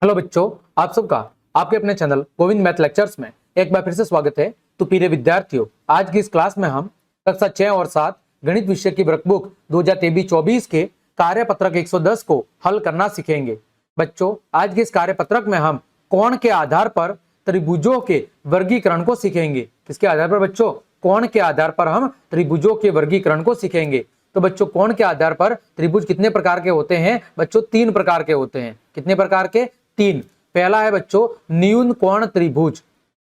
Hello बच्चों, आप सबका आपके अपने चैनल गोविंद मैथ लेक्चर्स में एक बार फिर से स्वागत है। तो प्रिय विद्यार्थियों, आज की इस क्लास में हम कक्षा 6 और 7 गणित विषय की वर्कबुक 2023-24 के कार्यपत्रक 110 को हल करना सीखेंगे। बच्चों, आज के इस कार्यपत्रक में हम कोण के आधार पर त्रिभुजों के वर्गीकरण को सीखेंगे। किसके आधार पर बच्चों? कोण के आधार पर हम त्रिभुजों के वर्गीकरण को सीखेंगे। तो बच्चों, कोण के आधार पर त्रिभुज कितने प्रकार के होते हैं? बच्चों, 3 प्रकार के होते हैं। कितने प्रकार के? 3। पहला है बच्चों न्यून कोण त्रिभुज।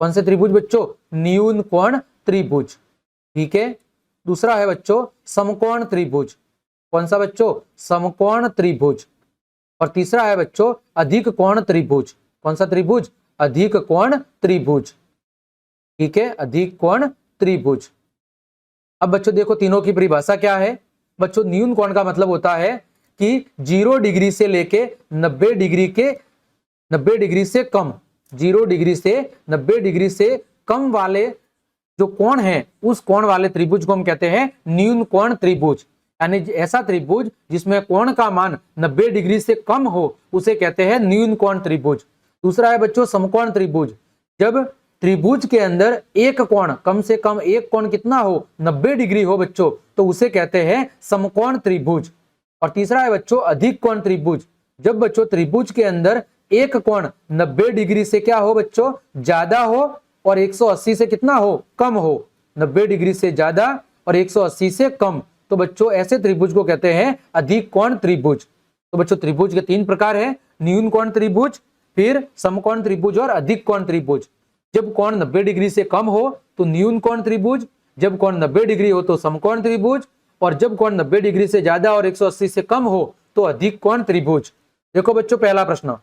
कौन से त्रिभुज बच्चों? न्यून कोण त्रिभुज। ठीक है। दूसरा है बच्चों समकोण त्रिभुज। कौन सा बच्चों? समकोण त्रिभुज। और तीसरा है बच्चों अधिक कोण त्रिभुज। कौन सा त्रिभुज? अधिक कोण त्रिभुज। ठीक है, अधिक कोण त्रिभुज। अब बच्चों देखो, तीनों की परिभाषा क्या है? बच्चों, न्यून कोण का मतलब होता है कि 0 डिग्री से लेके 90 डिग्री से कम, 0 डिग्री से 90 डिग्री से कम वाले जो कोण है, उस कोण वाले त्रिभुज को हम कहते हैं न्यून कोण त्रिभुज। यानी ऐसा त्रिभुज जिसमें कोण का मान 90 डिग्री से कम हो, उसे कहते हैं न्यून कोण त्रिभुज। दूसरा है बच्चों समकोण त्रिभुज। जब त्रिभुज के अंदर एक कोण, कम से कम एक कोण कितना हो? 90 डिग्री हो बच्चों, तो उसे कहते हैं समकोण त्रिभुज। और तीसरा है बच्चों अधिक कोण त्रिभुज। जब बच्चों त्रिभुज के अंदर एक कोण 90 डिग्री से क्या हो बच्चों? ज्यादा हो और 180 से कितना हो? कम हो। 90 डिग्री से ज्यादा और 180 से कम, तो बच्चों ऐसे त्रिभुज को कहते हैं अधिक कोण त्रिभुज। तो बच्चों त्रिभुज के 3 प्रकार है, न्यून कोण त्रिभुज, फिर समकोण त्रिभुज और अधिक कोण त्रिभुज। जब कोण 90 डिग्री से कम हो तो न्यून कोण त्रिभुज, जब कोण 90 डिग्री हो तो समकोण त्रिभुज, और जब कोण 90 डिग्री से ज्यादा और 180 से कम हो तो अधिक कोण त्रिभुज। देखो बच्चों, पहला प्रश्न,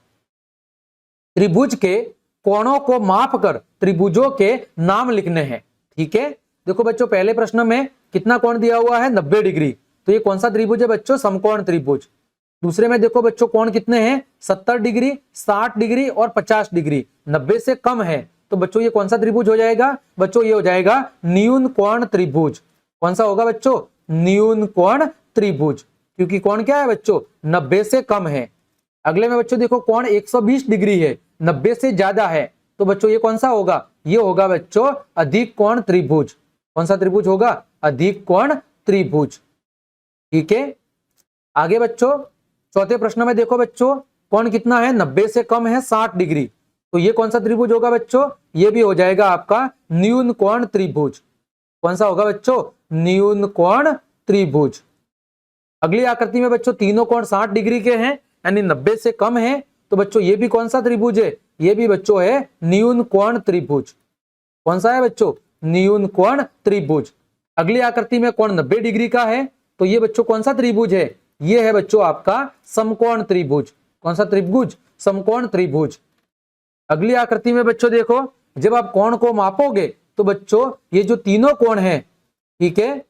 त्रिभुज के कोणों को माप कर त्रिभुजों के नाम लिखने हैं। ठीक है। देखो बच्चों, पहले प्रश्न में कितना कोण दिया हुआ है? 90 डिग्री। तो ये कौन सा त्रिभुज है बच्चों? समकोण त्रिभुज। दूसरे में देखो बच्चों कोण कितने हैं? 70 डिग्री, 60 डिग्री और 50 डिग्री, 90 से कम है। तो बच्चों ये कौन सा त्रिभुज हो जाएगा? बच्चों ये हो जाएगा न्यून कोण त्रिभुज। कौन सा होगा बच्चों? न्यून कोण त्रिभुज, क्योंकि कोण क्या है बच्चों? 90 से कम है। अगले में बच्चों देखो कोण 120 डिग्री है, 90 से ज्यादा है, तो बच्चों ये कौन सा होगा? ये होगा बच्चों अधिक कोण त्रिभुज। कौन सा त्रिभुज होगा? अधिक कोण त्रिभुज। ठीक है। आगे बच्चों चौथे प्रश्न में देखो बच्चों, कोण कितना है? 90 से कम है 60 डिग्री, तो ये कौन सा त्रिभुज होगा बच्चों? ये भी हो जाएगा आपका न्यून कोण त्रिभुज। कौन सा होगा बच्चों? न्यून कोण त्रिभुज। अगली आकृति में बच्चों तीनों कोण 60 डिग्री के हैं, यानी 90 से कम है, तो बच्चों ये भी कौन सा त्रिभुज है? ये भी बच्चों है न्यून कोण त्रिभुज। कौन सा है बच्चों? न्यून कोण त्रिभुज। अगली आकृति में कोण 90 डिग्री का है, तो ये बच्चों कौन सा त्रिभुज है? ये है बच्चों आपका समकोण त्रिभुज। कौन सा त्रिभुज? समकोण त्रिभुज। अगली आकृति में बच्चों देखो, जब आप कोण को मापोगे तो बच्चों ये जो तीनों कोण है, ठीक है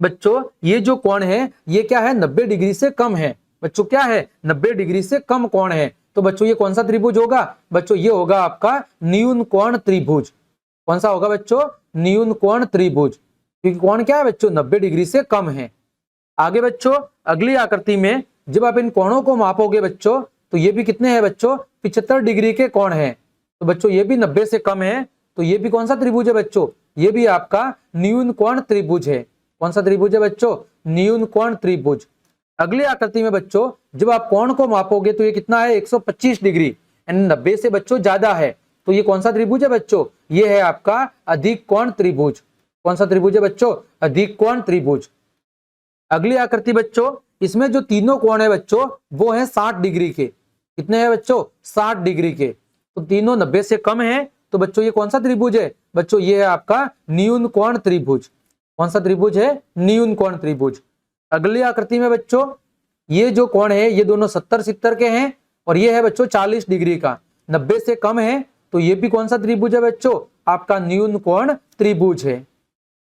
बच्चों, ये जो कोण है ये क्या है? 90 डिग्री से कम है। बच्चों क्या है? 90 डिग्री से कम कोण है। तो बच्चों ये कौन सा त्रिभुज होगा? बच्चों ये होगा आपका न्यून कोण त्रिभुज। कौन सा होगा बच्चों? न्यून कोण त्रिभुज, क्योंकि कोण क्या है बच्चों? 90 डिग्री से कम है। आगे बच्चों अगली आकृति में जब आप इन कोणों को मापोगे बच्चों, तो ये भी कितने हैं बच्चों? 75 डिग्री के कोण है। तो बच्चों ये भी 90 से कम है, तो ये भी कौन सा त्रिभुज है बच्चों? ये भी आपका न्यून कोण त्रिभुज है। कौन सा त्रिभुज है बच्चों? न्यून कोण त्रिभुज। अगली आकृति में बच्चों जब आप कोण को मापोगे तो ये कितना है? 125 डिग्री, यानी 90 से बच्चों ज्यादा है, तो ये कौन सा त्रिभुज है बच्चों? ये है आपका अधिक कोण त्रिभुज। कौन सा त्रिभुज है बच्चों? अधिक कोण त्रिभुज। अगली आकृति बच्चों, इसमें जो तीनों कोण है बच्चों वो है 60 डिग्री के। कितने हैं बच्चों? 60 डिग्री के। तो तीनों 90 से कम है, तो बच्चों ये कौन सा त्रिभुज है? बच्चों ये है आपका न्यून कोण त्रिभुज। कौन सा त्रिभुज है? न्यून कोण त्रिभुज। अगली आकृति में बच्चों ये जो कोण है ये दोनों 70-70 के हैं, और ये है बच्चों 40 डिग्री का, 90 से कम है, तो ये भी कौन सा त्रिभुज है बच्चों? आपका न्यून कोण त्रिभुज है।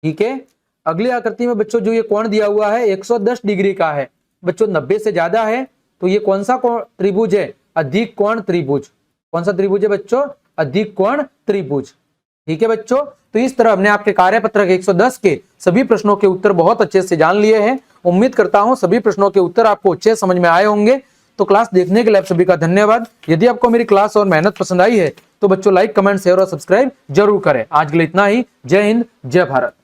ठीक है। अगली आकृति में बच्चों जो ये कोण दिया हुआ है 110 डिग्री का है, बच्चों 90 से ज्यादा है, तो ये कौन सा त्रिभुज है? अधिक कोण त्रिभुज। कौन सा त्रिभुज है बच्चों? अधिक कोण त्रिभुज। ठीक है बच्चों, तो इस तरह हमने आपके कार्यपत्रक 110 के सभी प्रश्नों के उत्तर बहुत अच्छे से जान लिए हैं। उम्मीद करता हूं सभी प्रश्नों के उत्तर आपको अच्छे समझ में आए होंगे। तो क्लास देखने के लिए आप सभी का धन्यवाद। यदि आपको मेरी क्लास और मेहनत पसंद आई है तो बच्चों लाइक, कमेंट, शेयर और सब्सक्राइब जरूर करें। आज के लिए इतना ही। जय हिंद, जय भारत।